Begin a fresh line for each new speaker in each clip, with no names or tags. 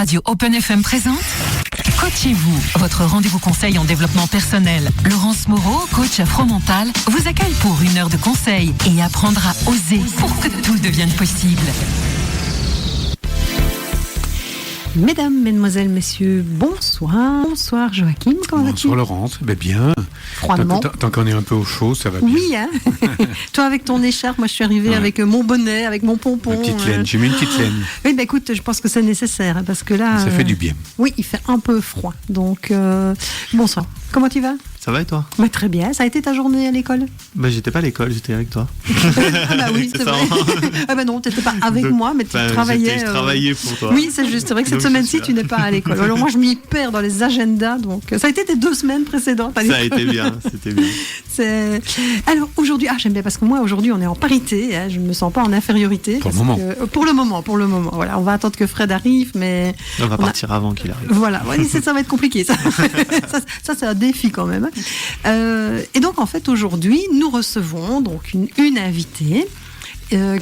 Radio Open FM présente Coachez-vous, votre rendez-vous conseil en développement personnel. Laurence Moreau, coach afro-mental, vous accueille pour 1 heure de conseil et apprendra à oser pour que tout devienne possible.
Mesdames, mesdemoiselles, messieurs, bonsoir. Bonsoir Joachim, comment vas-tu ?
Bonsoir Laurence, bien.
Froidement.
Tant qu'on est un peu au chaud, ça va bien.
Oui, hein. Toi avec ton écharpe, moi je suis arrivée avec mon bonnet, avec mon pompon.
Une petite laine, j'ai mis une petite laine.
Oui, écoute, je pense que c'est nécessaire, parce que là...
Ça fait du bien.
Oui, il fait un peu froid, donc bonsoir. Comment tu vas ?
Ça va et toi ?
Très bien, ça a été ta journée à l'école ?
J'étais pas à l'école, j'étais avec toi.
Ah oui, c'est vrai. Non, tu n'étais pas avec moi, mais tu travaillais.
Je travaillais pour toi.
Oui, c'est juste. C'est vrai que cette semaine-ci, tu n'es pas à l'école. Alors moi, je m'y perds dans les agendas. Donc, ça a été tes 2 semaines précédentes.
Ça a été bien, c'était bien.
Alors aujourd'hui, j'aime bien parce que moi, aujourd'hui, on est en parité. Hein, je ne me sens pas en infériorité.
Pour le moment.
Pour le moment. Voilà, on va attendre que Fred arrive, mais...
On va partir avant qu'il arrive.
Voilà, ça va être compliqué. Ça, c'est un défi quand même. Et donc, en fait, aujourd'hui, nous recevons donc une invitée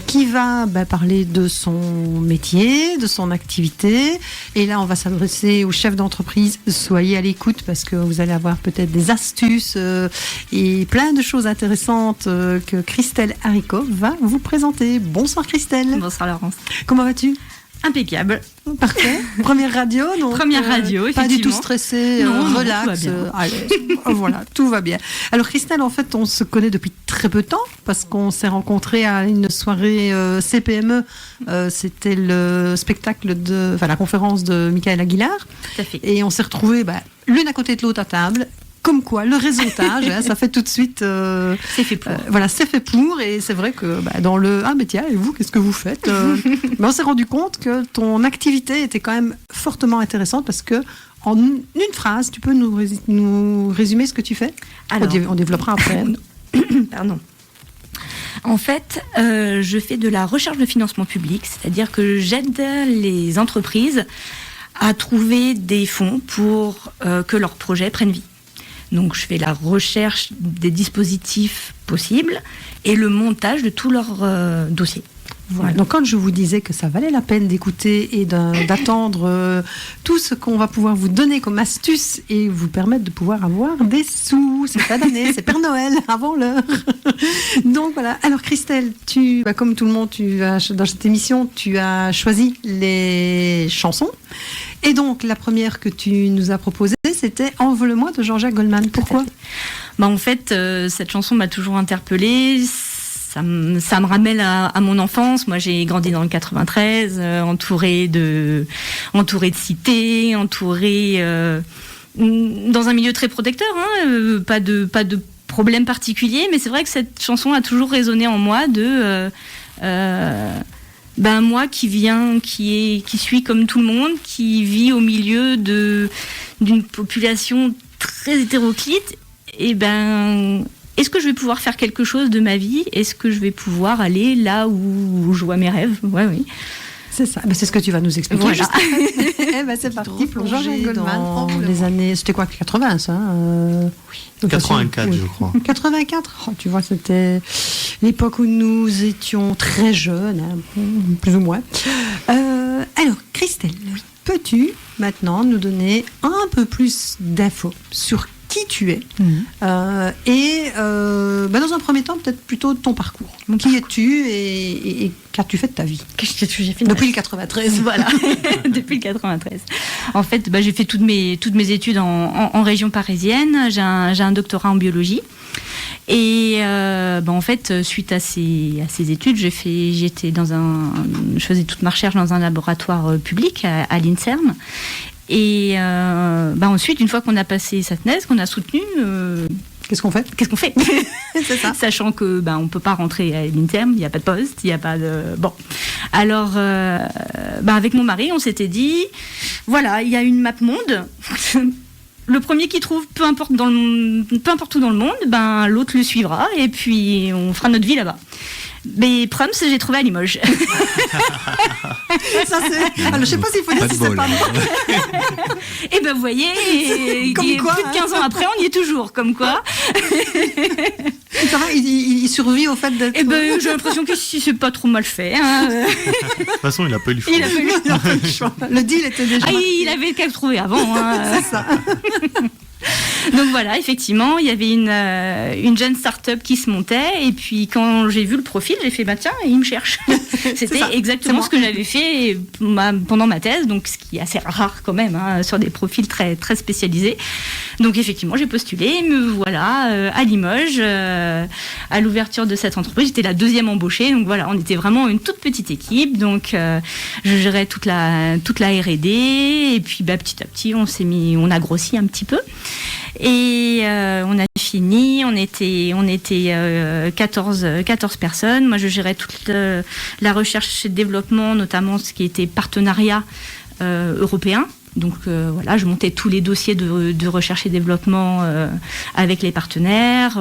qui va parler de son métier, de son activité. Et là, on va s'adresser aux chefs d'entreprise. Soyez à l'écoute parce que vous allez avoir peut-être des astuces et plein de choses intéressantes que Christelle Haricot va vous présenter. Bonsoir Christelle.
Bonsoir Laurence.
Comment vas-tu ?
Impeccable.
Parfait. Première radio, donc.
Première radio, effectivement.
Pas du tout stressé, relax.
Tout va bien.
Allez, voilà, tout va bien. Alors Christelle, en fait, on se connaît depuis très peu de temps parce qu'on s'est rencontrés à une soirée CPME. C'était le spectacle la conférence de Michael Aguilar.
Tout à fait.
Et on s'est retrouvés l'une à côté de l'autre à table. Comme quoi, le réseautage, ça fait tout de suite...
c'est fait pour.
C'est fait pour. Et c'est vrai que dans le... Ah, mais tiens, et vous, qu'est-ce que vous faites On s'est rendu compte que ton activité était quand même fortement intéressante parce que en une phrase, tu peux nous résumer ce que tu fais ? Alors, on développera après.
Pardon. En fait, je fais de la recherche de financement public, c'est-à-dire que j'aide les entreprises à trouver des fonds pour que leurs projets prennent vie. Donc, je fais la recherche des dispositifs possibles et le montage de tous leurs dossiers.
Voilà. Donc, quand je vous disais que ça valait la peine d'écouter et d'attendre tout ce qu'on va pouvoir vous donner comme astuce et vous permettre de pouvoir avoir des sous, c'est fin d'année, c'est Père Noël avant l'heure. Donc voilà. Alors Christelle, comme tout le monde, dans cette émission, tu as choisi les chansons. Et donc la première que tu nous as proposée, c'était Envole-moi de Jean-Jacques Goldman. Pourquoi ?
En fait, cette chanson m'a toujours interpellée. Ça me ramène à mon enfance. Moi, j'ai grandi dans le 93, entourée de cités, entourée dans un milieu très protecteur. Pas de problème particulier, mais c'est vrai que cette chanson a toujours résonné en moi moi qui suis comme tout le monde, qui vit au milieu d'une population très hétéroclite. Est-ce que je vais pouvoir faire quelque chose de ma vie ? Est-ce que je vais pouvoir aller là où je vois mes rêves ? Oui.
C'est ça. C'est ce que tu vas nous expliquer.
Voilà.
C'est parti pour Jean-Jacques Goldman. Dans les années, c'était quoi, 80 ça
Oui. 84, je crois.
84. Tu vois, c'était l'époque où nous étions très jeunes, plus ou moins. Alors, Christelle, peux-tu maintenant nous donner un peu plus d'infos sur qui tu es et dans un premier temps peut-être plutôt ton parcours. Qui es-tu et qu'as-tu fait de ta vie ?
Qu'est-ce que j'ai fait
depuis le 93 ?
Voilà, depuis le 93. En fait, j'ai fait toutes mes études en région parisienne. J'ai un doctorat en biologie. Et en fait, suite à ces études, je faisais toute ma recherche dans un laboratoire public à l'INSERM. Et ensuite, une fois qu'on a passé sa thèse, qu'on a soutenu,
qu'est-ce qu'on fait ? C'est ça.
Sachant que on peut pas rentrer à l'INSERM, il n'y a pas de poste, il n'y a pas de Alors, avec mon mari, on s'était dit, voilà, il y a une map monde. Le premier qui trouve, peu importe où dans le monde, l'autre le suivra et puis on fera notre vie là-bas. Mais Prums, j'ai trouvé à Limoges.
Ça, alors, je sais pas s'il faut dire si c'est pas moi.
Et vous voyez,
comme quoi,
plus de 15 ans après, on y est toujours, comme quoi.
Ça va, il survit au fait d'être...
Eh ben, j'ai l'impression que si c'est pas trop mal fait. Hein.
De toute façon, il n'a pas eu le choix.
Il a pas eu le choix.
Le deal était déjà...
Ah, il avait qu'à le trouver avant. Hein.
C'est ça.
Donc voilà, effectivement, il y avait une jeune start-up qui se montait. Et puis quand j'ai vu le profil, j'ai fait, bah tiens, il me cherche. C'était exactement ce que j'avais fait pendant ma thèse, donc ce qui est assez rare quand même, hein, sur des profils très, très spécialisés. Donc effectivement, j'ai postulé, me voilà à Limoges, à l'ouverture de cette entreprise. J'étais la deuxième embauchée, donc voilà, on était vraiment une toute petite équipe. Donc je gérais toute la R&D, et puis bah, petit à petit, on a grossi un petit peu. Et on a fini, on était 14 personnes. Moi, je gérais toute la recherche et développement, notamment ce qui était partenariat européen. Donc voilà, je montais tous les dossiers de recherche et développement avec les partenaires,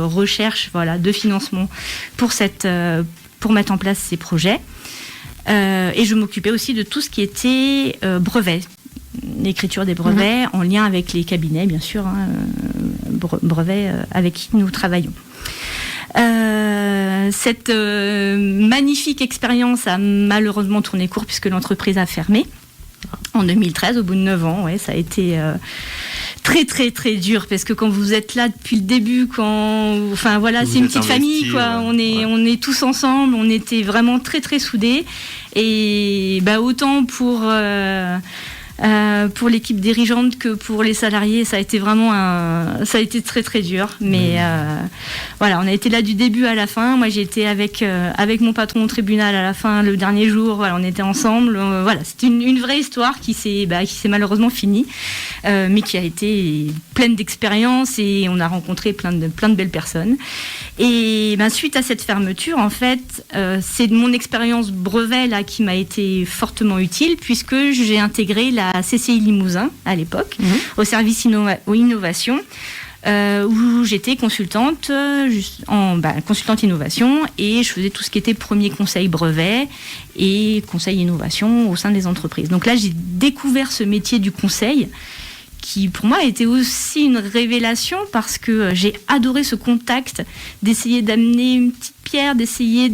recherche de financement pour mettre en place ces projets. Et je m'occupais aussi de tout ce qui était brevet. L'écriture des brevets en lien avec les cabinets, bien sûr, hein, brevets avec qui nous travaillons. Cette magnifique expérience a malheureusement tourné court puisque l'entreprise a fermé en 2013, au bout de 9 ans. Ouais, ça a été très très très dur parce que quand vous êtes là depuis le début, c'est une petite famille, quoi. On est tous ensemble, on était vraiment très très soudés et autant pour l'équipe dirigeante que pour les salariés, ça a été vraiment ça a été très très dur. Mais on a été là du début à la fin. Moi, j'ai été avec mon patron au tribunal à la fin, le dernier jour. Voilà, on était ensemble. C'est une vraie histoire qui s'est malheureusement finie, mais qui a été pleine d'expériences et on a rencontré plein de belles personnes. Et suite à cette fermeture, en fait, c'est mon expérience brevet là qui m'a été fortement utile puisque j'ai intégré la CCI Limousin à l'époque, au service innovation, où j'étais consultante, consultante innovation, et je faisais tout ce qui était premier conseil brevet et conseil innovation au sein des entreprises. Donc là, j'ai découvert ce métier du conseil qui pour moi a été aussi une révélation parce que j'ai adoré ce contact, d'essayer d'amener une petite pierre, d'essayer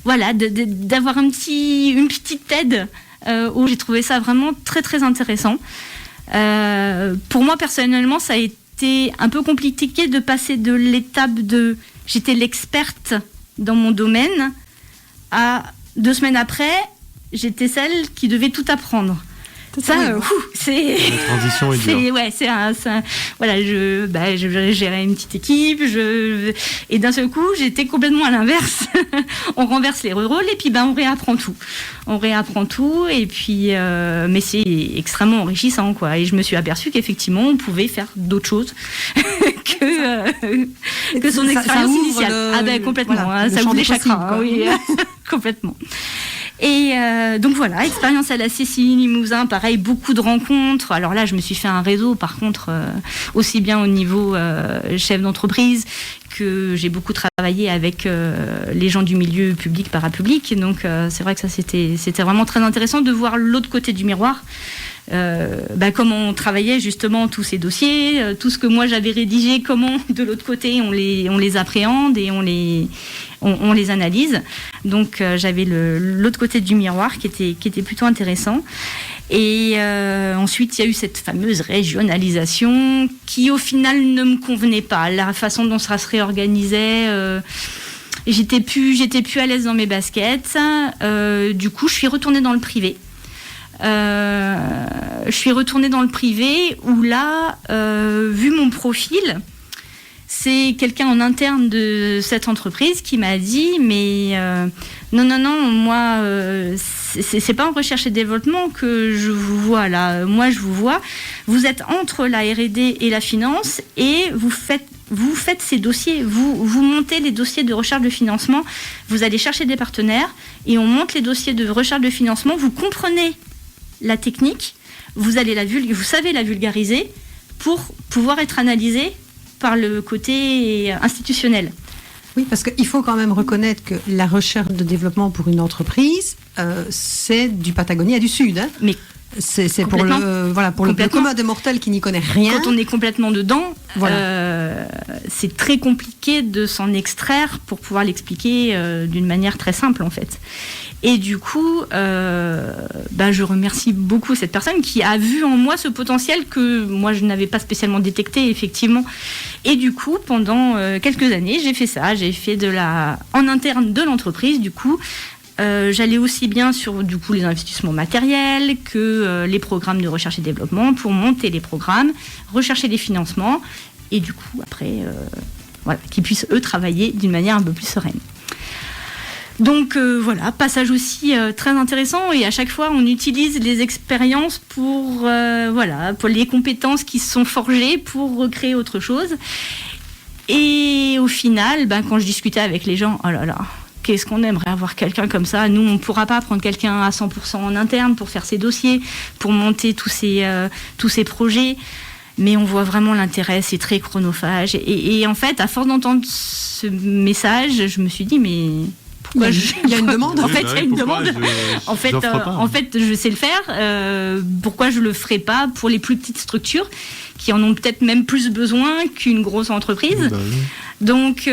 d'avoir une petite aide, où j'ai trouvé ça vraiment très très intéressant. Pour moi personnellement, ça a été un peu compliqué de passer de l'étape de j'étais l'experte dans mon domaine à 2 semaines après, j'étais celle qui devait tout apprendre. Ça, c'est...
La transition est dure.
Je gérais une petite équipe, et d'un seul coup, j'étais complètement à l'inverse. On renverse les rôles et puis on réapprend tout. Et puis, mais c'est extrêmement enrichissant, quoi. Et je me suis aperçue qu'effectivement, on pouvait faire d'autres choses que son expérience initiale. Complètement. Ça ouvre les chakras. Oui, complètement. Et donc voilà, expérience à la CCI Limousin, pareil, beaucoup de rencontres. Alors là, je me suis fait un réseau, par contre, aussi bien au niveau chef d'entreprise que j'ai beaucoup travaillé avec les gens du milieu public, parapublic. Donc c'est vrai que ça, c'était vraiment très intéressant de voir l'autre côté du miroir. Comment on travaillait justement tous ces dossiers, tout ce que moi j'avais rédigé, comment de l'autre côté on les appréhende et on les analyse. Donc j'avais l'autre côté du miroir qui était plutôt intéressant. Et ensuite, il y a eu cette fameuse régionalisation qui, au final, ne me convenait pas. La façon dont ça se réorganisait, j'étais plus à l'aise dans mes baskets. Du coup, je suis retournée dans le privé. Où là, vu mon profil, c'est quelqu'un en interne de cette entreprise qui m'a dit mais non, moi c'est pas en recherche et développement que je vous vois là. Moi je vous vois, vous êtes entre la R&D et la finance et vous faites ces dossiers, vous montez les dossiers de recherche de financement, vous allez chercher des partenaires et on monte les dossiers de recherche de financement, vous comprenez la technique, vous savez la vulgariser pour pouvoir être analysé par le côté institutionnel.
Oui, parce qu'il faut quand même reconnaître que la recherche de développement pour une entreprise, c'est du Patagonie à du Sud. Hein.
Mais
C'est pour le commun des mortels qui n'y connaît rien.
Quand on est complètement dedans,
voilà.
C'est très compliqué de s'en extraire pour pouvoir l'expliquer d'une manière très simple en fait. Et du coup, je remercie beaucoup cette personne qui a vu en moi ce potentiel que moi je n'avais pas spécialement détecté effectivement. Et du coup, pendant quelques années, j'ai fait ça. J'ai fait en interne de l'entreprise. Du coup, j'allais aussi bien sur du coup les investissements matériels que les programmes de recherche et développement pour monter les programmes, rechercher les financements et du coup après, qu'ils puissent eux travailler d'une manière un peu plus sereine. Donc passage aussi très intéressant et à chaque fois on utilise les expériences pour les compétences qui se sont forgées pour recréer autre chose. Et au final, quand je discutais avec les gens, oh là là, qu'est-ce qu'on aimerait avoir quelqu'un comme ça. Nous, on ne pourra pas prendre quelqu'un à 100% en interne pour faire ses dossiers, pour monter tous ces projets. Mais on voit vraiment l'intérêt, c'est très chronophage. Et en fait, à force d'entendre ce message, je me suis dit, mais...
Il y a une demande.
En fait, il y a une demande. En fait, je sais le faire. Pourquoi je le ferais pas pour les plus petites structures qui en ont peut-être même plus besoin qu'une grosse entreprise. Donc,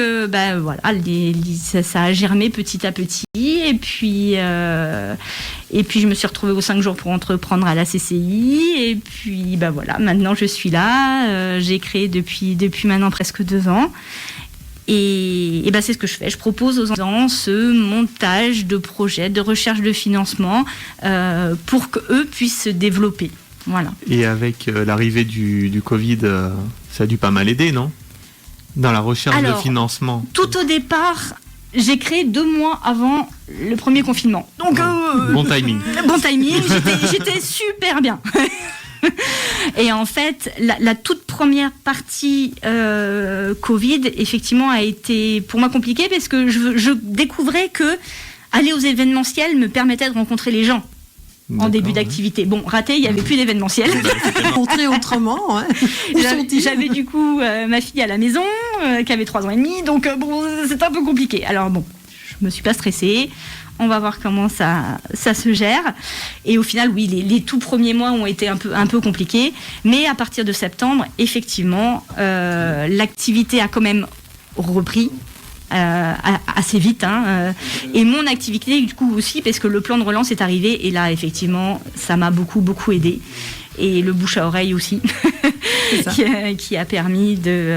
ça a germé petit à petit. Et puis, je me suis retrouvée aux 5 jours pour entreprendre à la CCI. Et puis, maintenant je suis là. J'ai créé depuis maintenant presque 2 ans. Et c'est ce que je fais. Je propose aux gens ce montage de projets, de recherche de financement pour qu'eux puissent se développer. Voilà.
Et avec l'arrivée du Covid, ça a dû pas mal aider, non ? Dans la recherche de financement.
Tout au départ, j'ai créé 2 mois avant le premier confinement. Donc,
bon timing.
Bon timing, j'étais super bien. Et en fait, la toute première partie Covid, effectivement, a été pour moi compliquée parce que je découvrais que aller aux événementiels me permettait de rencontrer les gens en début d'activité. Bon, raté, il n'y avait plus d'événementiel.
Rencontrer autrement. Ouais.
J'avais du coup ma fille à la maison, qui avait 3 ans et demi, donc c'était un peu compliqué. Alors bon, je me suis pas stressée. On va voir comment ça se gère. Et au final, oui, les tout premiers mois ont été un peu compliqués. Mais à partir de septembre, effectivement, l'activité a quand même repris assez vite. Et mon activité, du coup, aussi, parce que le plan de relance est arrivé. Et là, effectivement, ça m'a beaucoup, beaucoup aidé. Et le bouche à oreille aussi, qui a permis de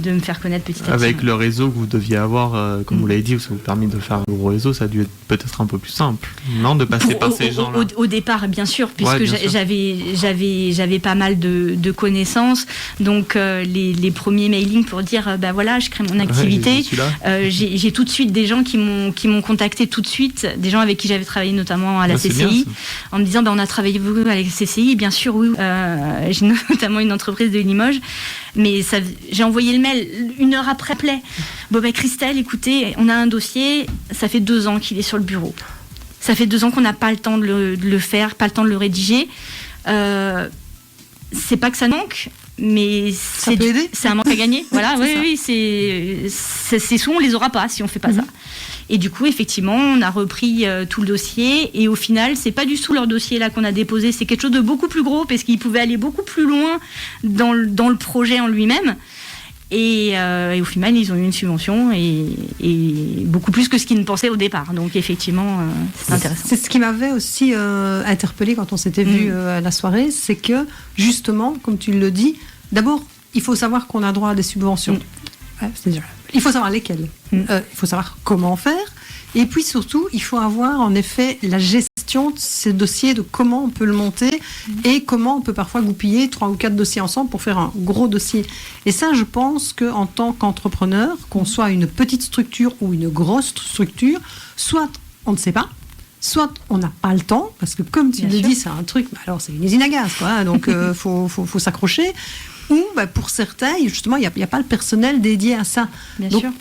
me faire connaître petit à petit.
Avec le réseau que vous deviez avoir, comme vous l'avez dit, ça vous a permis de faire un gros réseau, ça a dû être peut-être un peu plus simple, non, de passer par ces gens-là.
Au départ, bien sûr, puisque j'avais pas mal de connaissances, donc les premiers mailings pour dire, je crée mon activité. J'ai tout de suite des gens qui m'ont contacté tout de suite, des gens avec qui j'avais travaillé notamment à la CCI, en me disant, on a travaillé beaucoup avec la CCI. Bien sûr, oui. J'ai notamment une entreprise de Limoges, mais j'ai envoyé le mail 1 heure après. Christelle, écoutez, on a un dossier, ça fait 2 ans qu'il est sur le bureau. Ça fait 2 ans qu'on n'a pas le temps de le faire, pas le temps de le rédiger. C'est pas que ça manque, mais c'est un manque à gagner. Voilà, oui, ces sous, on les aura pas si on fait pas ça. Et du coup, effectivement, on a repris tout le dossier. Et au final, c'est pas du tout leur dossier là qu'on a déposé. C'est quelque chose de beaucoup plus gros parce qu'ils pouvaient aller beaucoup plus loin dans le projet en lui-même. Et au final, ils ont eu une subvention et beaucoup plus que ce qu'ils ne pensaient au départ. Donc effectivement, c'est intéressant. C'est
ce qui m'avait aussi interpellée quand on s'était vu à la soirée, c'est que justement, comme tu le dis, d'abord, il faut savoir qu'on a droit à des subventions. C'est-à-dire, il faut savoir lesquelles. Il faut savoir comment faire. Et puis surtout, il faut avoir en effet la gestion de ces dossiers, de comment on peut le monter et comment on peut parfois goupiller 3 ou 4 dossiers ensemble pour faire un gros dossier. Et ça, je pense qu'en tant qu'entrepreneur, qu'on soit une petite structure ou une grosse structure, soit on ne sait pas, soit on n'a pas le temps, parce que comme tu le dis, c'est un truc, alors c'est une usine à gaz, quoi, donc faut s'accrocher. Ou pour certains, justement, il n'y a pas le personnel dédié à ça.
Bien
donc,
sûr.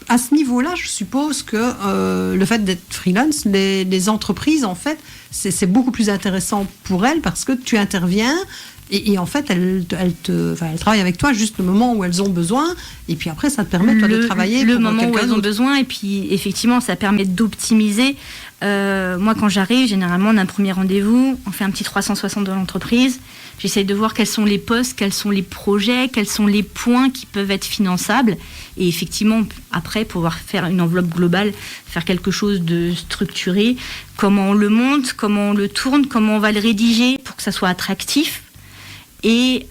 À ce niveau-là, je suppose que le fait d'être freelance, les entreprises, en fait, c'est beaucoup plus intéressant pour elles parce que tu interviens Et en fait, elles travaillent avec toi juste le moment où elles ont besoin, et puis après, ça te permet toi, de travailler
le
pour
moment où
quelqu'un
elles ont
d'autre.
besoin, et puis effectivement, ça permet d'optimiser. Moi, quand j'arrive, généralement, on a un premier rendez-vous, on fait un petit 360 de l'entreprise. J'essaye de voir quels sont les postes, quels sont les projets, quels sont les points qui peuvent être finançables. Et effectivement, après, pouvoir faire une enveloppe globale, faire quelque chose de structuré, comment on le monte, comment on le tourne, comment on va le rédiger pour que ça soit attractif. Et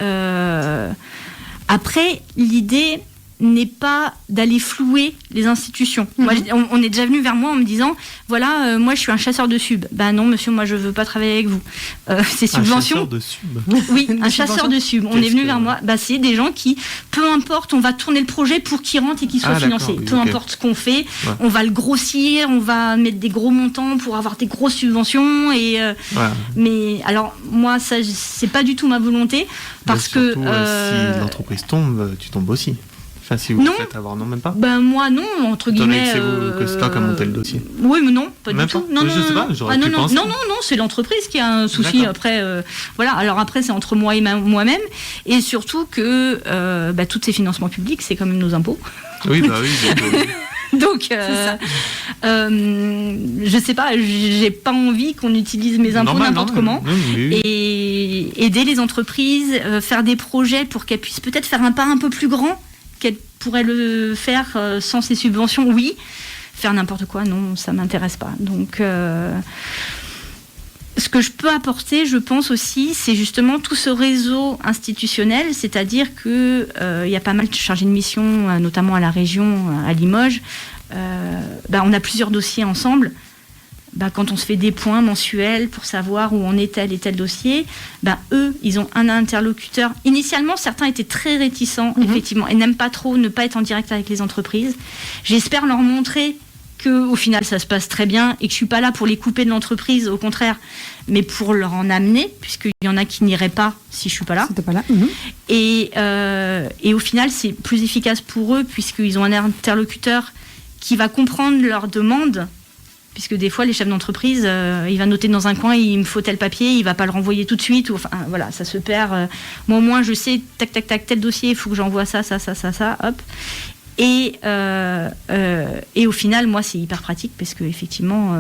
après, l'idée n'est pas d'aller flouer les institutions. Moi, on est déjà venu vers moi en me disant, voilà, moi je suis un chasseur de sub. Ben non, monsieur, moi je veux pas travailler avec vous. Ces subventions.
Un chasseur de sub.
Oui, un chasseur de sub. On est venu vers moi. Bah, c'est des gens qui, peu importe, on va tourner le projet pour qu'il rentre et qu'il soit financé.
Oui,
peu importe ce qu'on fait, on va le grossir, on va mettre des gros montants pour avoir des grosses subventions. Et mais alors moi, ça, c'est pas du tout ma volonté parce
mais surtout,
que
si l'entreprise tombe, tu tombes aussi. Enfin, si vous faites avoir, non, même pas.
Ben moi non, entre guillemets.
C'est vous que Stock a monté le dossier.
Oui, mais non, pas
même
du
pas.
tout. Non,
je sais pas, j'aurais pu penser.
Non, c'est l'entreprise qui a un souci.
D'accord.
Après, voilà. Alors après, c'est entre moi et moi-même, et surtout que tous ces financements publics, c'est quand même nos impôts.
Oui, bah oui.
Donc, je sais pas, j'ai pas envie qu'on utilise mes impôts n'importe comment.
Oui.
Et aider les entreprises, faire des projets pour qu'elles puissent peut-être faire un pas un peu plus grand qu'elles pourraient le faire sans ces subventions, oui. Faire n'importe quoi, non, ça m'intéresse pas. Donc, ce que je peux apporter, je pense aussi, c'est justement tout ce réseau institutionnel, c'est-à-dire que y a pas mal de chargés de mission, notamment à la région, à Limoges. On a plusieurs dossiers ensemble. Quand on se fait des points mensuels pour savoir où on est tel et tel dossier, eux, ils ont un interlocuteur. Initialement, certains étaient très réticents, effectivement, et n'aiment pas trop ne pas être en direct avec les entreprises. J'espère leur montrer qu'au final, ça se passe très bien et que je ne suis pas là pour les couper de l'entreprise, au contraire, mais pour leur en amener, puisqu'il y en a qui n'iraient pas si je ne suis pas là.
C'était pas là.
Et au final, c'est plus efficace pour eux, puisqu'ils ont un interlocuteur qui va comprendre leurs demandes. Puisque des fois, les chefs d'entreprise, il va noter dans un coin, il me faut tel papier, il va pas le renvoyer tout de suite. Voilà, ça se perd. Moi, au moins, je sais, tac, tac, tac, tel dossier, il faut que j'envoie ça, hop. Et au final, moi, c'est hyper pratique parce que effectivement,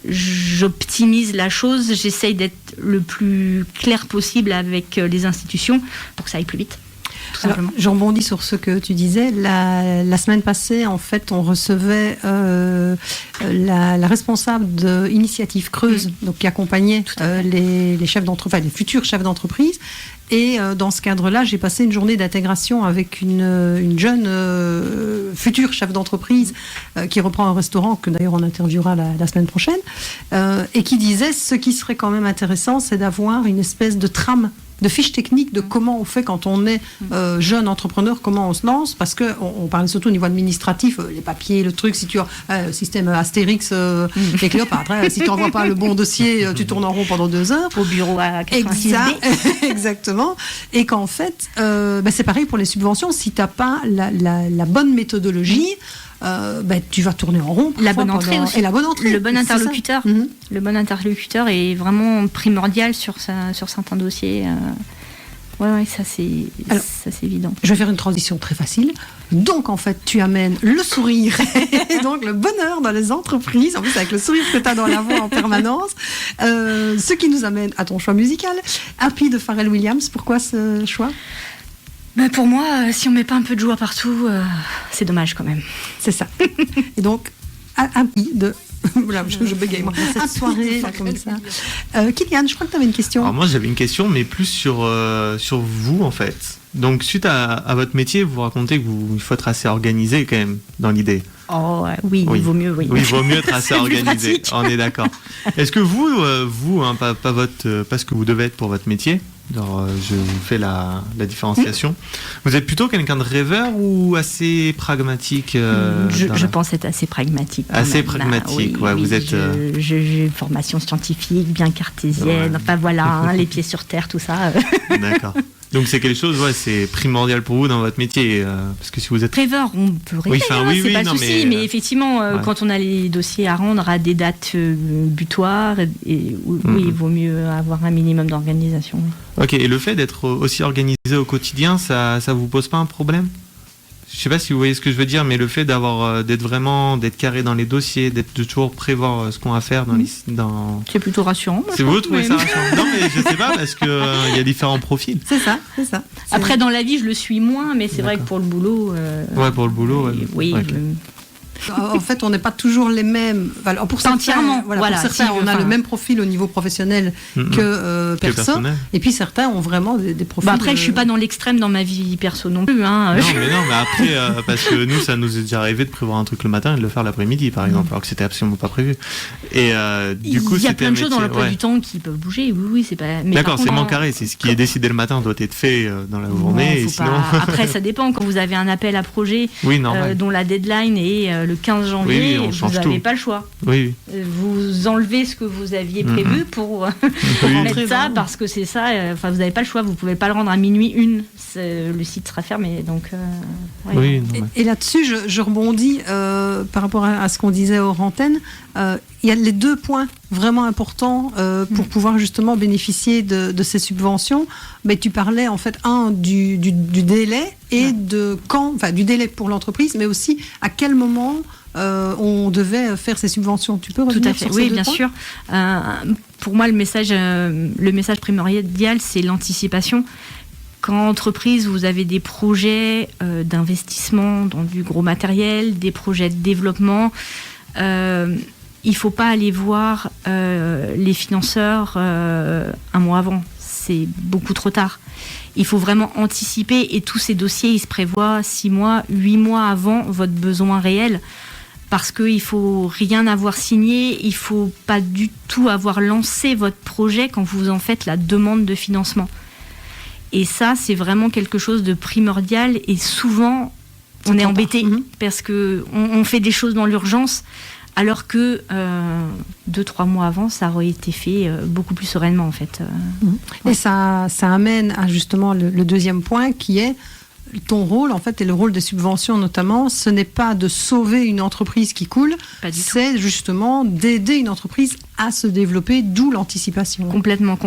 j'optimise la chose. J'essaye d'être le plus clair possible avec les institutions pour que ça aille plus vite.
Alors, je rebondis sur ce que tu disais. La semaine passée, en fait, on recevait la responsable de Initiative Creuse, donc qui accompagnait les chefs d'entreprise, les futurs chefs d'entreprise. Et dans ce cadre-là, j'ai passé une journée d'intégration avec une jeune future chef d'entreprise qui reprend un restaurant, que d'ailleurs on interviewera la semaine prochaine, et qui disait ce qui serait quand même intéressant, c'est d'avoir une espèce de trame, de fiche technique de comment on fait quand on est jeune entrepreneur, comment on se lance, parce qu'on parlait surtout au niveau administratif, les papiers, le truc, si tu as système Astérix et Cléopâtre, si tu n'envoies pas le bon dossier, tu tournes en rond pendant 2 heures.
Au bureau à 86B.
Exactement. Et qu'en fait, c'est pareil pour les subventions, si tu n'as pas la bonne méthodologie, tu vas tourner en rond.
La bonne entrée aussi.
Et la bonne entrée.
Le bon interlocuteur. Le bon interlocuteur est vraiment primordial sur certains dossiers. Ouais, ça c'est évident.
Je vais faire une transition très facile. Donc en fait, tu amènes le sourire et donc le bonheur dans les entreprises, en plus avec le sourire que tu as dans la voix en permanence. Ce qui nous amène à ton choix musical. Happy de Pharrell Williams, pourquoi ce choix ?
Pour moi, si on met pas un peu de joie partout, c'est dommage quand même.
C'est ça. Et donc, Happy de... Voilà, je bégaye moi. Cette soirée comme ça. Kylian, je crois que tu avais une question.
Alors moi j'avais une question, mais plus sur vous en fait. Donc suite à votre métier, vous racontez qu'il faut être assez organisé quand même dans l'idée.
Oh oui, il vaut mieux, oui.
Oui, il vaut mieux être assez organisé. On est d'accord. Est-ce que vous, pas ce que vous devez être pour votre métier, alors, je vous fais la différenciation. Vous êtes plutôt quelqu'un de rêveur ou assez pragmatique
je pense être assez pragmatique.
Assez pragmatique,
oui,
vous êtes...
J'ai une formation scientifique, bien cartésienne, enfin voilà, les pieds sur terre, tout ça.
D'accord. Donc c'est quelque chose, c'est primordial pour vous dans votre métier, parce que si vous êtes
rêveur, on peut rêver, c'est pas le souci, mais effectivement, quand on a les dossiers à rendre à des dates butoirs, il vaut mieux avoir un minimum d'organisation. Oui.
Ok, et le fait d'être aussi organisé au quotidien, ça vous pose pas un problème ? Je sais pas si vous voyez ce que je veux dire, mais le fait d'être carré dans les dossiers, de toujours prévoir ce qu'on va faire dans...
C'est plutôt rassurant.
C'est vous trouvez ça rassurant ? Non, mais je sais pas, parce que il y a différents profils.
C'est ça.
Après, dans la vie, je le suis moins, mais c'est vrai que pour le boulot...
pour le boulot,
oui.
Okay.
En fait, on n'est pas toujours les mêmes. Enfin, pour certains, pour certains, on a le même profil au niveau professionnel que perso. Et puis certains ont vraiment des profils.
Après, je suis pas dans l'extrême dans ma vie perso non plus. Hein.
Non, mais après, parce que nous, ça nous est déjà arrivé de prévoir un truc le matin et de le faire l'après-midi, par exemple, alors que c'était absolument pas prévu. Et du coup,
il y a plein de choses dans l'emploi du temps qui peuvent bouger. Oui, c'est pas. Mais
d'accord, c'est moins carré. C'est ce qui est décidé le matin doit être fait dans la journée. Et sinon...
Après, ça dépend. Quand vous avez un appel à projet dont la deadline est le 15 janvier, vous n'avez pas le choix.
Oui.
Vous enlevez ce que vous aviez prévu pour mettre ça, parce que c'est ça. Enfin, vous n'avez pas le choix. Vous ne pouvez pas le rendre à minuit 1. Le site sera fermé. Donc,
et là-dessus, je rebondis par rapport à ce qu'on disait hors antenne. Il y a les 2 points vraiment importants pour pouvoir justement bénéficier de ces subventions. Mais tu parlais en fait du délai et du délai pour l'entreprise, mais aussi à quel moment on devait faire ces subventions. Tu peux revenir sur ces 2 points ? Oui, bien sûr.
Pour moi, le message primordial, c'est l'anticipation. Quand entreprise, vous avez des projets d'investissement dans du gros matériel, des projets de développement, il ne faut pas aller voir les financeurs un mois avant. C'est beaucoup trop tard. Il faut vraiment anticiper, et tous ces dossiers, ils se prévoient 6 mois, 8 mois avant votre besoin réel. Parce qu'il ne faut rien avoir signé, il ne faut pas du tout avoir lancé votre projet quand vous en faites la demande de financement. Et ça, c'est vraiment quelque chose de primordial, et souvent, on est embêté parce qu'on fait des choses dans l'urgence, alors que 2-3 mois avant, ça aurait été fait beaucoup plus sereinement, en fait.
Et ça amène à justement le deuxième point, qui est ton rôle, en fait, et le rôle des subventions notamment. Ce n'est pas de sauver une entreprise qui coule, c'est justement d'aider une entreprise à se développer, d'où l'anticipation.
Complètement.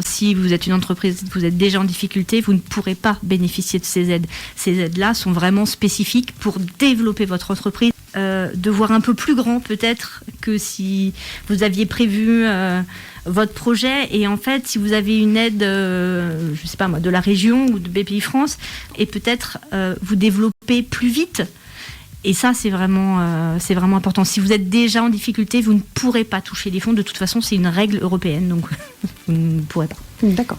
Si vous êtes une entreprise, vous êtes déjà en difficulté, vous ne pourrez pas bénéficier de ces aides. Ces aides-là sont vraiment spécifiques pour développer votre entreprise, de voir un peu plus grand peut-être que si vous aviez prévu votre projet, et en fait si vous avez une aide je sais pas moi, de la région ou de BPI France, et peut-être vous développer plus vite. Et ça, c'est vraiment important. Si vous êtes déjà en difficulté, vous ne pourrez pas toucher les fonds. De toute façon, c'est une règle européenne, donc vous ne pourrez pas.
D'accord.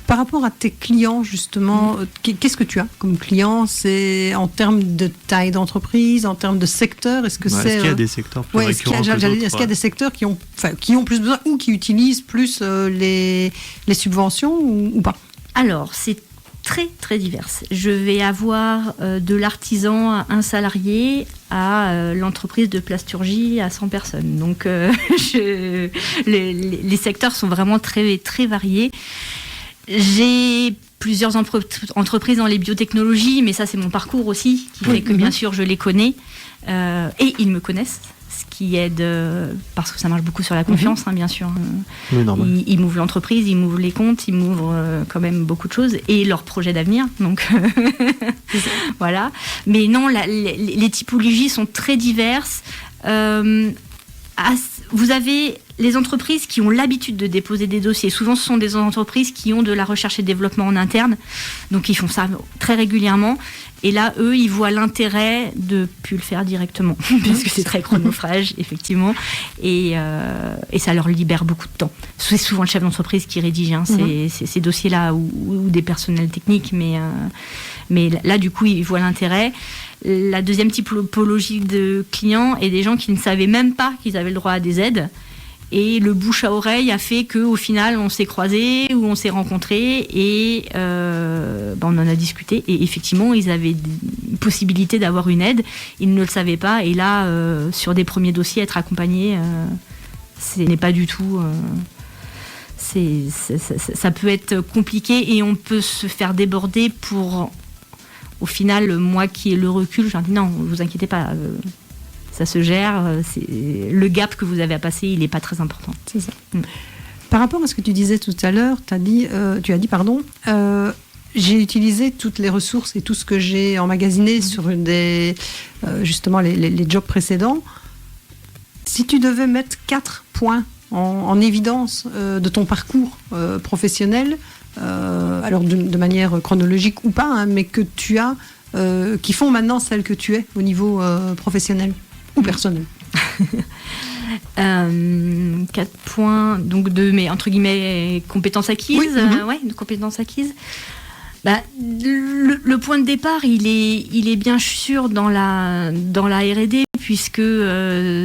Par rapport à tes clients, justement, qu'est-ce que tu as comme clients ? C'est en termes de taille d'entreprise, en termes de secteur ? Est-ce qu'il
y a des secteurs plus récurrents que d'autres ?
Est-ce qu'il y a des secteurs qui ont plus besoin ou qui utilisent plus les subventions ou pas ?
Alors, c'est très très diverses. Je vais avoir de l'artisan à un salarié à l'entreprise de plasturgie à 100 personnes. Donc les secteurs sont vraiment très très variés. J'ai plusieurs entreprises dans les biotechnologies, mais ça c'est mon parcours aussi qui fait que bien sûr je les connais et ils me connaissent. Ce qui aide, parce que ça marche beaucoup sur la confiance, bien sûr. Ils m'ouvrent l'entreprise, ils m'ouvrent les comptes, ils m'ouvrent quand même beaucoup de choses, et leurs projets d'avenir. Donc, voilà. Mais non, les typologies sont très diverses. Vous avez les entreprises qui ont l'habitude de déposer des dossiers. Souvent, ce sont des entreprises qui ont de la recherche et développement en interne. Donc, ils font ça très régulièrement. Et là, eux, ils voient l'intérêt de ne plus le faire directement. Parce que c'est très chronophage, effectivement. Et ça leur libère beaucoup de temps. C'est souvent le chef d'entreprise qui rédige ces dossiers-là, ou des personnels techniques. Mais là, du coup, ils voient l'intérêt. La deuxième typologie de clients est des gens qui ne savaient même pas qu'ils avaient le droit à des aides. Et le bouche à oreille a fait qu'au final, on s'est croisés ou on s'est rencontrés et on en a discuté. Et effectivement, ils avaient une possibilité d'avoir une aide. Ils ne le savaient pas. Et là, sur des premiers dossiers, être accompagnés, ce n'est pas du tout... ça peut être compliqué et on peut se faire déborder pour, au final, moi qui ai le recul, je dis non, vous inquiétez pas, ça se gère, le gap que vous avez à passer, il n'est pas très important.
C'est ça. Par rapport à ce que tu disais tout à l'heure, tu as dit, j'ai utilisé toutes les ressources et tout ce que j'ai emmagasiné sur justement les jobs précédents. Si tu devais mettre 4 points en évidence de ton parcours professionnel, alors de manière chronologique ou pas, hein, mais que tu as, qui font maintenant celle que tu es au niveau professionnel ou personnel.
4 points donc de mes entre guillemets compétences acquises.
Oui,
de compétences acquises. Le point de départ, il est bien sûr dans la R&D, puisque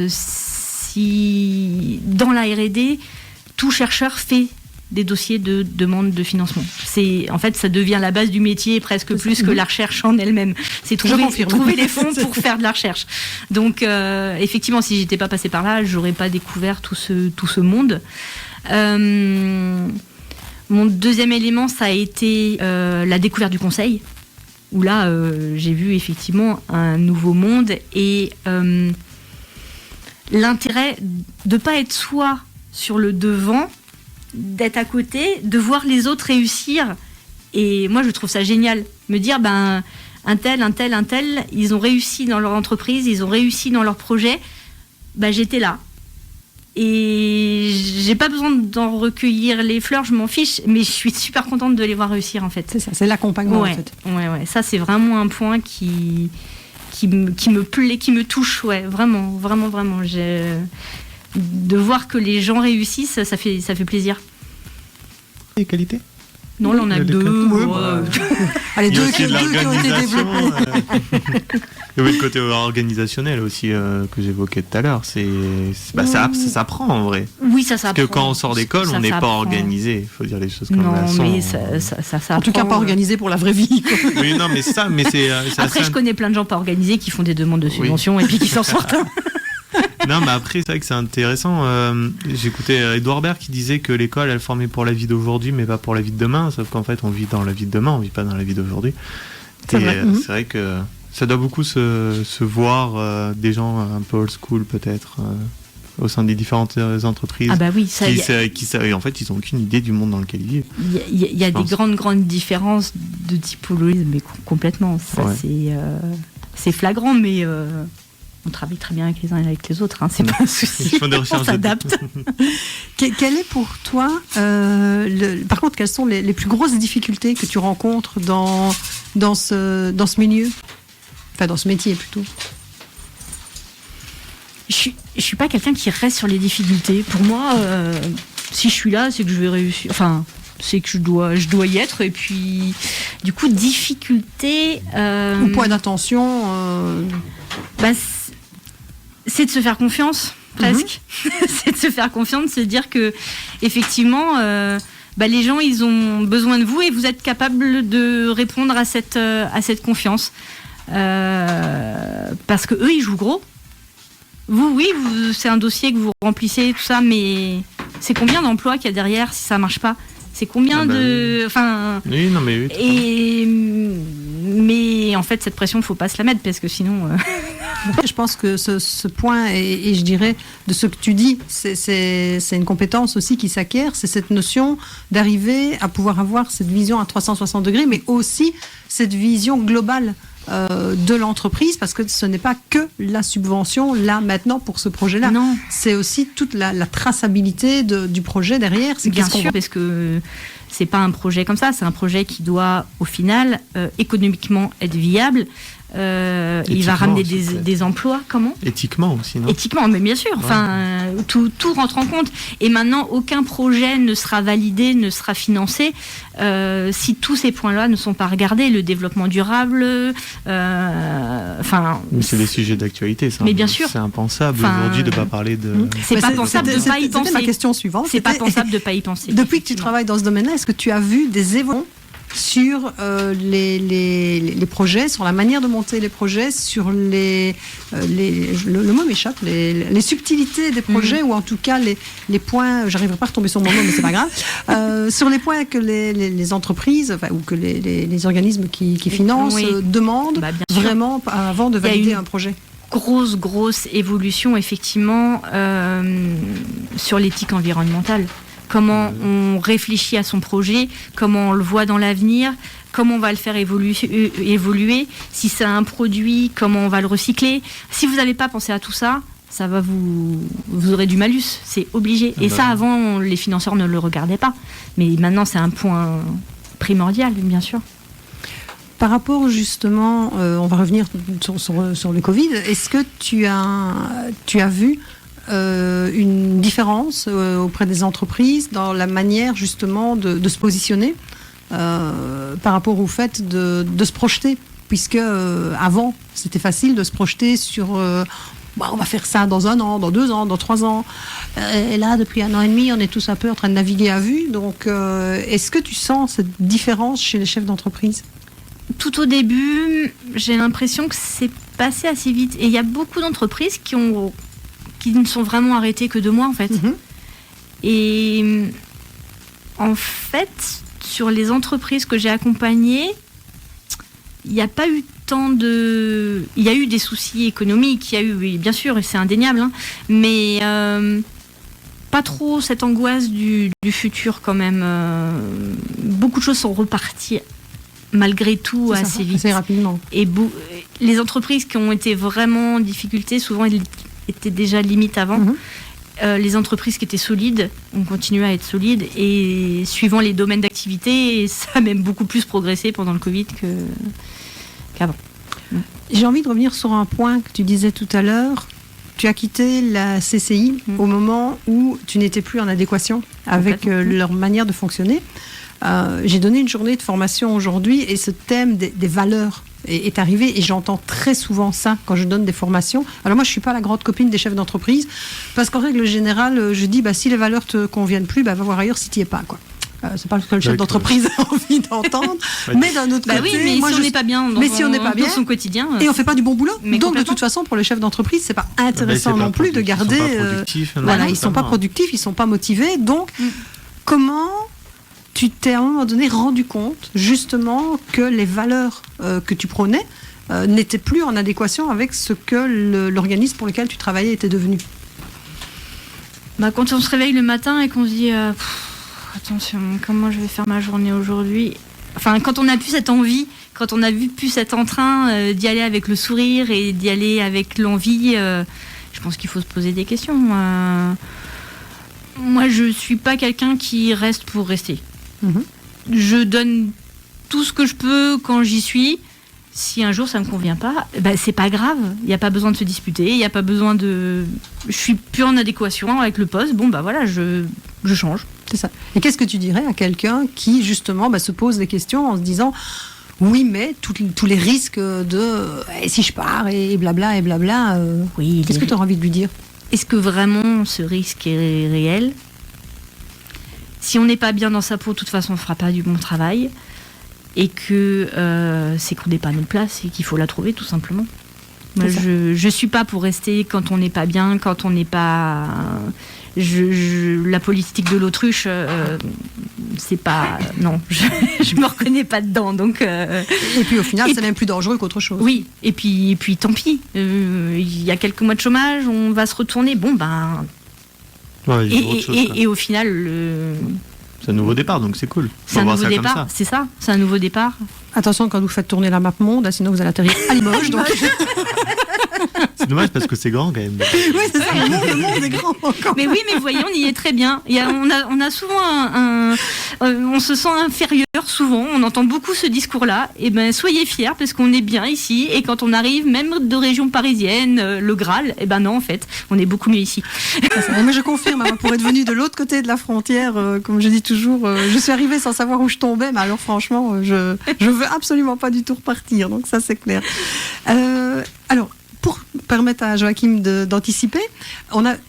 si dans la R&D, tout chercheur fait des dossiers de demande de financement. En fait, ça devient la base du métier presque plus que la recherche en elle-même. C'est trouver les fonds pour faire de la recherche. Donc, effectivement, si j'étais pas passée par là, j'aurais pas découvert tout ce monde. Mon deuxième élément, ça a été la découverte du conseil, où là, j'ai vu effectivement un nouveau monde et l'intérêt de pas être soi sur le devant, d'être à côté, de voir les autres réussir. Et moi, je trouve ça génial. Me dire, un tel, ils ont réussi dans leur entreprise, ils ont réussi dans leur projet. J'étais là. Et j'ai pas besoin d'en recueillir les fleurs, je m'en fiche, mais je suis super contente de les voir réussir, en fait.
C'est ça, c'est l'accompagnement,
en
fait.
Ouais. Ça, c'est vraiment un point qui me plaît, qui me touche, ouais, vraiment. De voir que les gens réussissent, ça fait plaisir.
Les qualités ?
Non, là, on a deux.
Allez, deux
qui
ont été développés.
Il y avait le côté organisationnel aussi que j'évoquais tout à l'heure. Ça s'apprend en vrai.
Oui, ça s'apprend.
Parce que quand on sort d'école, on n'est pas organisé. Il faut dire les choses comme elles sont.
Non, mais ça
en tout cas, pas organisé pour la vraie vie.
Oui, non, mais c'est
après, je connais plein de gens pas organisés qui font des demandes de subventions et puis qui s'en sortent.
Non, mais après, c'est vrai que c'est intéressant. J'écoutais Edouard Baird qui disait que l'école, elle formait pour la vie d'aujourd'hui, mais pas pour la vie de demain. Sauf qu'en fait, on vit dans la vie de demain, on vit pas dans la vie d'aujourd'hui. C'est vrai que ça doit beaucoup se voir des gens un peu old school, peut-être, au sein des différentes entreprises.
Ah bah oui, ça
qui en fait, ils n'ont aucune idée du monde dans lequel ils vivent.
Il y a des grandes différences de typologie, mais complètement. Ça, c'est flagrant, mais... on travaille très bien avec les uns et avec les autres, hein, c'est pas un souci. On s'adapte.
Quel est pour toi, par contre, quelles sont les plus grosses difficultés que tu rencontres dans ce milieu, enfin dans ce métier plutôt?
Je suis pas quelqu'un qui reste sur les difficultés. Pour moi, si je suis là, c'est que je vais réussir. Enfin, c'est que je dois y être. Et puis, du coup, difficulté.
Ou point d'attention.
C'est de se faire confiance, presque. C'est de se faire confiance, de se dire que, effectivement, les gens, ils ont besoin de vous et vous êtes capable de répondre à cette confiance. Parce que eux, ils jouent gros. Vous, c'est un dossier que vous remplissez, tout ça, mais c'est combien d'emplois qu'il y a derrière si ça marche pas? C'est combien
Oui, non, mais oui.
Mais en fait, cette pression, faut pas se la mettre parce que sinon.
Je pense que ce point, et je dirais de ce que tu dis, c'est une compétence aussi qui s'acquiert, c'est cette notion d'arriver à pouvoir avoir cette vision à 360 degrés, mais aussi cette vision globale de l'entreprise, parce que ce n'est pas que la subvention là maintenant pour ce projet-là.
Non.
C'est aussi toute la traçabilité du projet derrière. C'est
bien sûr, parce que c'est pas un projet comme ça, c'est un projet qui doit au final économiquement être viable. Il va ramener des emplois, comment ?
Éthiquement aussi, non ?
Éthiquement, mais bien sûr. Enfin, tout rentre en compte. Et maintenant, aucun projet ne sera validé, ne sera financé si tous ces points-là ne sont pas regardés. Le développement durable,
c'est des sujets d'actualité, ça.
Mais bien sûr.
C'est impensable aujourd'hui de ne pas parler de.
C'est pas pensable de ne pas y penser.
C'était ma question suivante.
C'est pas pensable de ne pas y penser.
Depuis que tu travailles dans ce domaine-là, est-ce que tu as vu des évolutions sur les projets, sur la manière de monter les projets, sur le mot m'échappe, les subtilités des projets, ou en tout cas les points, j'arriverai pas à retomber sur mon nom, mais c'est pas grave, sur les points que les entreprises, ou que les organismes qui financent demandent vraiment avant de valider un projet.
Grosse évolution effectivement sur l'éthique environnementale. Comment on réfléchit à son projet, comment on le voit dans l'avenir, comment on va le faire évoluer, si c'est un produit, comment on va le recycler. Si vous n'avez pas pensé à tout ça, ça va vous aurez du malus, c'est obligé. Et ça, avant, les financeurs ne le regardaient pas. Mais maintenant, c'est un point primordial, bien sûr.
Par rapport justement, on va revenir sur le Covid, est-ce que tu as vu une différence auprès des entreprises dans la manière justement de se positionner par rapport au fait de se projeter, puisque avant c'était facile de se projeter sur on va faire ça dans 1 an, dans 2 ans, dans 3 ans, et là depuis 1 an et demi on est tous un peu en train de naviguer à vue, donc est-ce que tu sens cette différence chez les chefs d'entreprise?
Tout au début, j'ai l'impression que c'est passé assez vite, et il y a beaucoup d'entreprises qui ne sont vraiment arrêtés que 2 mois en fait. Et en fait, sur les entreprises que j'ai accompagnées, il n'y a pas eu il y a eu des soucis économiques, il y a eu, oui, bien sûr, et c'est indéniable, mais pas trop cette angoisse du futur quand même. Beaucoup de choses sont reparties malgré tout assez vite.
Assez rapidement.
Et les entreprises qui ont été vraiment en difficulté, souvent elles étaient déjà limite avant. Les entreprises qui étaient solides ont continué à être solides, et suivant les domaines d'activité, ça a même beaucoup plus progressé pendant le Covid qu'avant.
J'ai envie de revenir sur un point que tu disais tout à l'heure. Tu as quitté la CCI au moment où tu n'étais plus en adéquation avec leur manière de fonctionner. J'ai donné une journée de formation aujourd'hui, et ce thème des valeurs est arrivé, et j'entends très souvent ça quand je donne des formations. Alors moi, je suis pas la grande copine des chefs d'entreprise, parce qu'en règle générale, je dis si les valeurs te conviennent plus, va voir ailleurs si tu n'y es pas, quoi. C'est pas ce que le chef d'entreprise a envie d'entendre, mais d'un autre côté,
oui, mais
moi,
si on n'est pas bien dans son quotidien,
et on fait pas du bon boulot,
mais
donc de toute façon pour les chefs d'entreprise c'est pas intéressant non plus de garder. Ils sont pas productifs, ils sont pas motivés, donc comment tu t'es à un moment donné rendu compte justement que les valeurs que tu prônais n'étaient plus en adéquation avec ce que l'organisme pour lequel tu travaillais était devenu?
Quand on se réveille le matin et qu'on se dit attention, comment je vais faire ma journée aujourd'hui, enfin quand on n'a plus cette envie, quand on n'a plus cet entrain d'y aller avec le sourire et d'y aller avec l'envie, je pense qu'il faut se poser des questions. Moi je suis pas quelqu'un qui reste pour rester. Je donne tout ce que je peux quand j'y suis. Si un jour ça me convient pas, c'est pas grave. Il n'y a pas besoin de se disputer. Il n'y a pas besoin de. Je suis plus en adéquation avec le poste. Voilà, je change.
C'est ça. Et qu'est-ce que tu dirais à quelqu'un qui justement se pose des questions en se disant oui, mais tous les risques de si je pars et blabla et blabla. Oui. Qu'est-ce que tu as envie de lui dire?
Est-ce que vraiment ce risque est réel? Si on n'est pas bien dans sa peau, de toute façon, on ne fera pas du bon travail. Et que c'est qu'on n'est pas à notre place et qu'il faut la trouver, tout simplement. Moi, je ne suis pas pour rester quand on n'est pas bien, quand on n'est pas... la politique de l'autruche, c'est pas... Non, je me reconnais pas dedans. Donc,
Et puis au final, c'est même plus dangereux qu'autre chose.
Oui, et puis tant pis. Il y a quelques mois de chômage, on va se retourner. Et au final...
C'est un nouveau départ, donc c'est cool.
C'est un nouveau départ, c'est ça. C'est un nouveau départ.
Attention quand vous faites tourner la map monde, sinon vous allez atterrir à Limoges. Donc...
C'est dommage parce que c'est grand quand même.
Oui, c'est ça, le monde est grand encore.
Mais oui, mais vous voyez, on y est très bien. On a souvent on se sent inférieur, souvent. On entend beaucoup ce discours-là. Et soyez fiers parce qu'on est bien ici. Et quand on arrive, même de région parisienne, le Graal, non, en fait, on est beaucoup mieux ici.
Mais je confirme, pour être venue de l'autre côté de la frontière, comme je dis toujours, je suis arrivée sans savoir où je tombais. Mais alors, franchement, je veux absolument pas du tout repartir. Donc ça, c'est clair. Alors, pour permettre à Joachim d'anticiper,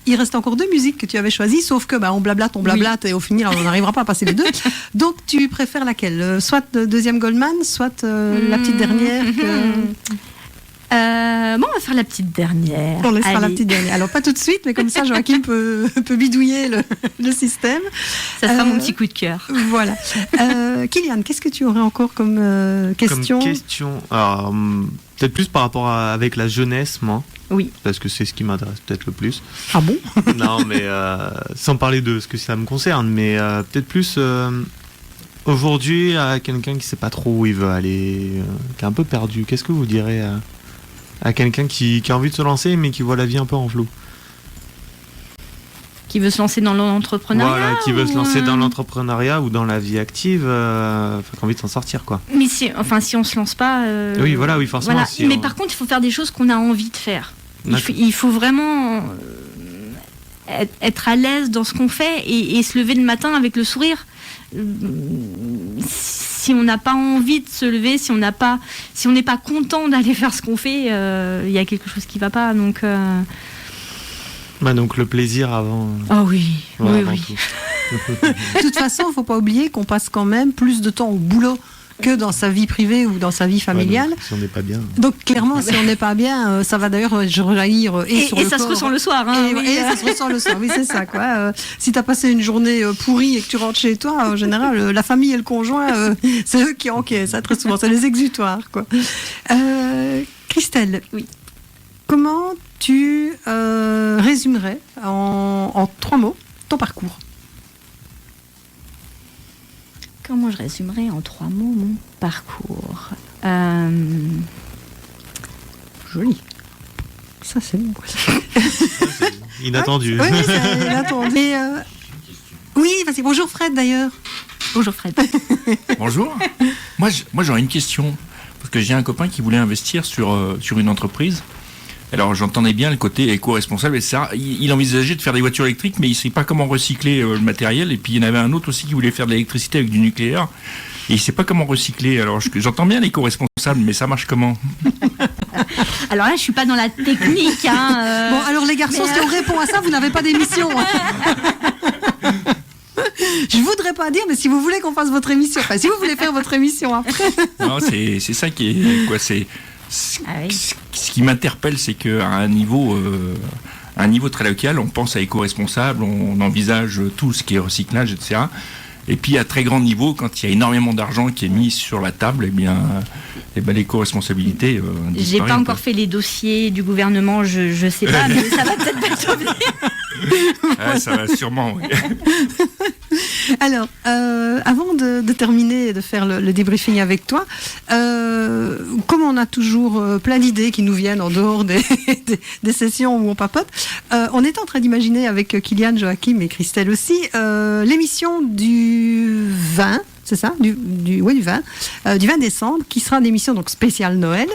il reste encore 2 musiques que tu avais choisies, sauf que on blablate et au final on n'arrivera pas à passer les 2. Donc tu préfères laquelle? Soit deuxième Goldman, soit la petite dernière
Bon, on va faire la petite dernière.
On laisse faire la petite dernière. Alors pas tout de suite, mais comme ça Joachim peut bidouiller le système.
Ça sera mon petit coup de cœur.
Voilà. Kylian, qu'est-ce que tu aurais encore comme question?
Comme question, alors, peut-être plus par rapport avec la jeunesse, moi.
Oui.
Parce que c'est ce qui m'intéresse peut-être le plus.
Ah bon?
Non, mais sans parler de ce que ça me concerne, mais peut-être plus aujourd'hui à quelqu'un qui ne sait pas trop où il veut aller, qui est un peu perdu. Qu'est-ce que vous direz à quelqu'un qui a envie de se lancer, mais qui voit la vie un peu en flou?
Qui veut se lancer dans l'entrepreneuriat?
Voilà, qui veut se lancer dans l'entrepreneuriat ou dans la vie active, qui a envie de s'en sortir, quoi.
Mais si on se lance pas...
Oui, forcément.
Voilà. Mais par contre, il faut faire des choses qu'on a envie de faire. Il faut vraiment être à l'aise dans ce qu'on fait et se lever le matin avec le sourire. Si on n'a pas envie de se lever, si on n'est pas content d'aller faire ce qu'on fait, il y a quelque chose qui ne va pas. Donc,
donc le plaisir avant.
Oh oui,
ouais,
oui.
De toute façon, il ne faut pas oublier qu'on passe quand même plus de temps au boulot que dans sa vie privée ou dans sa vie familiale.
Donc, si on n'est pas bien.
Donc clairement, si on n'est pas bien, ça va d'ailleurs rejaillir sur le corps.
Et ça se ressent le soir. Hein,
et ça se ressent le soir, oui c'est ça. Quoi. Si tu as passé une journée pourrie et que tu rentres chez toi, en général, la famille et le conjoint, c'est eux qui encaissent, ça très souvent, c'est les exutoires. Quoi. Christelle,
oui.
Comment tu résumerais en 3 mots ton parcours?
Comment je résumerais en 3 mots mon parcours?
Joli. Ça, c'est bon.
Inattendu.
Oui, c'est inattendu. Mais, oui, vas-y. Bonjour Fred, d'ailleurs.
Bonjour Fred.
Bonjour. Moi, j'aurais une question. Parce que j'ai un copain qui voulait investir sur une entreprise. Alors, j'entendais bien le côté éco-responsable, et ça, il envisageait de faire des voitures électriques, mais il ne sait pas comment recycler le matériel. Et puis, il y en avait un autre aussi qui voulait faire de l'électricité avec du nucléaire, et il ne sait pas comment recycler. Alors, j'entends bien l'éco-responsable, mais ça marche comment?
Alors là, je ne suis pas dans la technique. Hein,
Bon, alors les garçons, si on répond à ça, vous n'avez pas d'émission. Je voudrais pas dire, mais si vous voulez qu'on fasse votre émission, si vous voulez faire votre émission après.
Non, c'est ça qui est... Quoi, c'est... Ce qui m'interpelle, c'est qu'à un niveau très local, on pense à éco-responsable, on envisage tout ce qui est recyclage, etc. Et puis à très grand niveau, quand il y a énormément d'argent qui est mis sur la table, l'éco-responsabilité disparaît.
J'ai pas encore fait les dossiers du gouvernement, je sais pas, mais ça va peut-être bientôt venir.
Ça va sûrement, oui.
Alors, avant de terminer et de faire le débriefing avec toi, comme on a toujours plein d'idées qui nous viennent en dehors des sessions où on papote, on est en train d'imaginer avec Kylian, Joachim et Christelle aussi l'émission du 20, c'est ça, du 20 décembre, qui sera une émission donc spéciale Noël.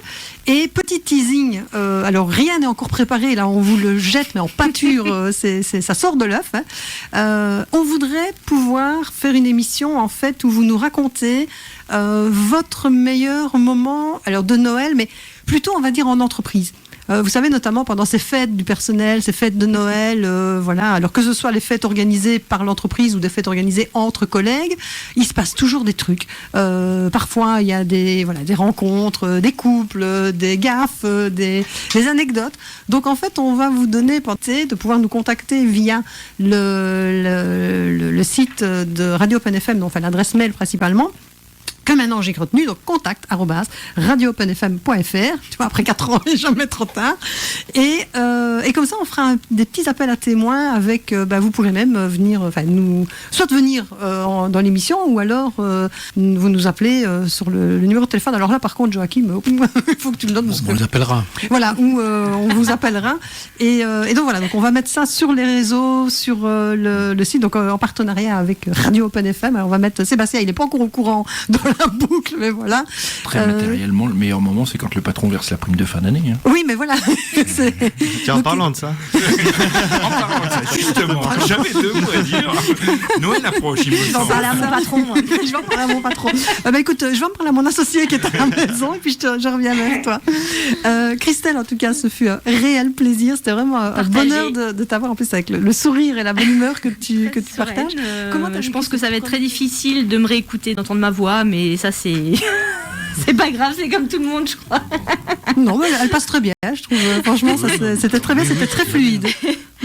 Et petit teasing, alors rien n'est encore préparé, là on vous le jette, mais en pâture, ça sort de l'œuf. Hein. On voudrait pouvoir faire une émission en fait où vous nous racontez votre meilleur moment, alors de Noël, mais plutôt on va dire en entreprise. Vous savez, notamment pendant ces fêtes du personnel, ces fêtes de Noël, voilà. Alors que ce soit les fêtes organisées par l'entreprise ou des fêtes organisées entre collègues, il se passe toujours des trucs. Parfois, il y a des rencontres, des couples, des gaffes, des anecdotes. Donc, en fait, on va vous donner de pouvoir nous contacter via le site de Radio Open FM, donc l'adresse mail principalement. Que maintenant j'ai retenu, donc contact@radioopenfm.fr. Tu vois, après 4 ans, il n'est jamais trop tard. Et comme ça, on fera des petits appels à témoins avec, vous pourrez même venir, soit venir dans l'émission, ou alors vous nous appelez sur le numéro de téléphone. Alors là, par contre, Joachim, il faut que tu le donnes.
On les appellera.
Voilà, ou on vous appellera. Et donc voilà, donc on va mettre ça sur les réseaux, sur le site, donc en partenariat avec Radio Open FM. Alors on va mettre Sébastien, il n'est pas encore au courant de la boucle, mais voilà.
Très matériellement, le meilleur moment, c'est quand le patron verse la prime de fin d'année. Hein.
Oui, mais voilà.
Tiens, en parlant de ça.
En parlant de ça, justement, j'avais 2 mots à dire. Noël approche, il me
Je vais en parler à mon patron.
Je vais en parler à mon patron. Écoute, je vais en parler à mon associé qui est à la maison et puis je reviens vers toi. Christelle, en tout cas, ce fut un réel plaisir. C'était vraiment un bonheur de t'avoir, en plus avec le sourire et la bonne humeur que tu partages.
Je pense que ça va être très difficile de me réécouter, d'entendre ma voix, mais ça c'est... C'est pas grave, c'est comme tout le monde, je crois.
Non, mais elle passe très bien, je trouve. Franchement, c'était très bien, c'était très fluide.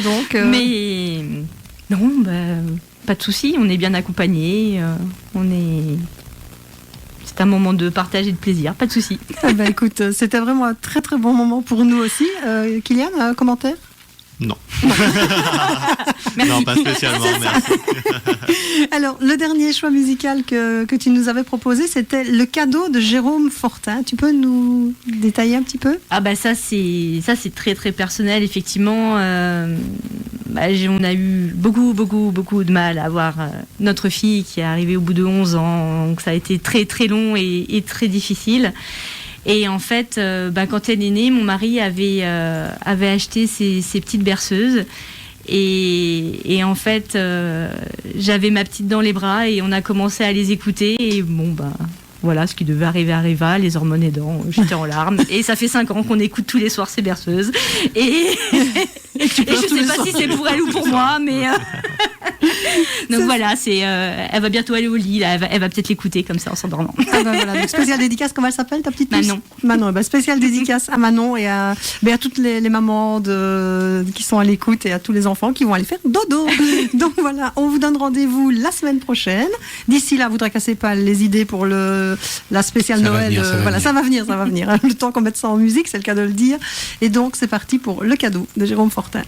Donc,
mais non, pas de souci, on est bien accompagnés. C'est un moment de partage et de plaisir, pas de souci.
Écoute, c'était vraiment un très très bon moment pour nous aussi. Kylian, un commentaire ?
Non. Non, pas spécialement, merci.
Alors, le dernier choix musical que tu nous avais proposé, c'était Le Cadeau de Jérôme Fortin. Tu peux nous détailler un petit peu ?
Ça c'est très très personnel, effectivement. On a eu beaucoup de mal à avoir notre fille qui est arrivée au bout de 11 ans. Donc ça a été très très long et très difficile. Et en fait, quand elle est née, mon mari avait acheté ces petites berceuses. Et en fait, j'avais ma petite dans les bras et on a commencé à les écouter. Et voilà, ce qui devait arriver arriva, les hormones aidant, j'étais en larmes. Et ça fait 5 ans qu'on écoute tous les soirs ces berceuses. Et je sais pas si c'est pour elle ou pour moi, mais... Donc voilà, elle va bientôt aller au lit, là, elle va peut-être l'écouter comme ça en s'endormant.
Voilà, donc spéciale dédicace, comment elle s'appelle ta petite puce ?
Manon.
Spéciale dédicace à Manon et à toutes les mamans qui sont à l'écoute et à tous les enfants qui vont aller faire dodo. Donc voilà, on vous donne rendez-vous la semaine prochaine. D'ici là, vous ne tracassez pas les idées pour la spéciale
ça
Noël. Ça va venir. Le temps qu'on mette ça en musique, c'est le cas de le dire. Et donc c'est parti pour Le Cadeau de Jérôme Fortin.